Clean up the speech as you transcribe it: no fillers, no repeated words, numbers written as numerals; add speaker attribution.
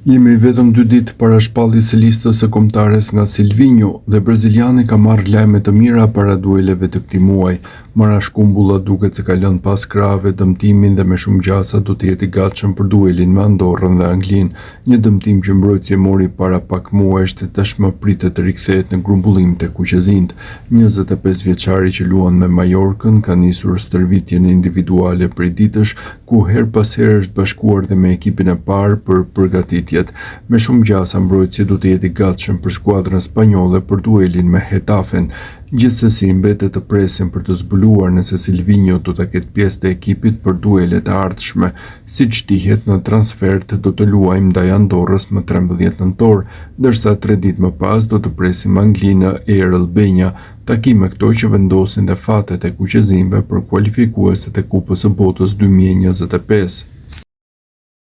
Speaker 1: Jemi vetëm 2 ditë para shpalljes së listës së kombëtares nga Silvinjo dhe braziliani ka marrë lajme të mira para dueleve të këtij muaji. Marashkumbulla duket se ka lënë pas krahave dëmtimin dhe me shumë gjasa do të jetë i gatshëm për duelin me Andorrën dhe Anglinë, një dëmtim që mbrojtësi e mori para pak muajsh dhe tashmë pritet të rikthehet në grumbullim tek kuqezinjt. 25 vjeçari që luan me Majorkën ka nisur stërvitjen individuale prej ditësh, ku her pas here është bashkuar dhe me ekipin e parë për përgatitjet. Me shumë gjasa mbrojtësi do të jetë i gatshëm për skuadrën spanjolle për duelin me Hetafen. Gjithsesi mbetet të presim për të zbuluar nëse Silvinjo do ta ketë pjesë të ekipit për duelet e ardhshme. Siç dihet, në transfert do të luajmë ndaj Andorrës më 13 nëntor, ndërsa 3 ditë më pas do të presim Anglinë e Albania, takime këto që vendosin dhe fatet e kuqezinjve për kualifikueset e Kupës së Botës 2025.